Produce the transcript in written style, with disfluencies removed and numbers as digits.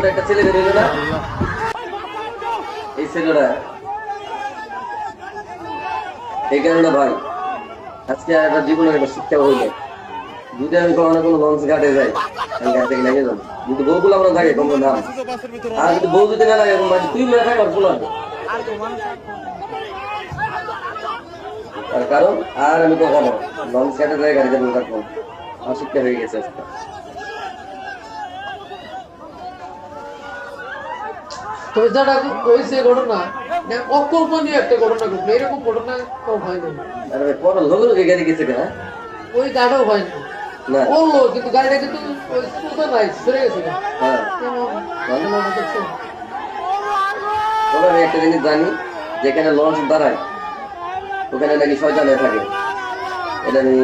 একটা ছেলে বেরোলো না, এই ছেলেরা এই কারণে ভাই আজকে একটা জীবনের একটা শিক্ষা হইলে যদি আমি কখনো কোনো লঞ্চ ঘাটে যাই আমি ঘাট থেকে লেগে যাবো, যদি বউগুলো আমরা থাকে কোনো নাম, আর যদি বউ যদি না লাগে তুই মেয়ে থাকে আর ফুল আসবে, তার কারণ আর আমি কখনো লঞ্চ ঘাটে যাই গাড়িতে বসে থাকবো, আমার শিক্ষা হয়ে গেছে আজকে। তবে যারা কইছে ঘটনা অকল্পনীয় একটা ঘটনা ঘটলো, এরকম ঘটনা তো হয়নি। আরে পরে লোকে লোকে গাড়ি গেছে কেনা ওই গাড়িও হয়নি, না বললো কিন্তু গাড়িটা কিন্তু নাই সরে গেছে। হ্যাঁ তবে আমি একটা জিনিস জানি, যেখানে লঞ্চ দাঁড়ায় ওখানে নাকি শয়তানে থাকে, এটা আমি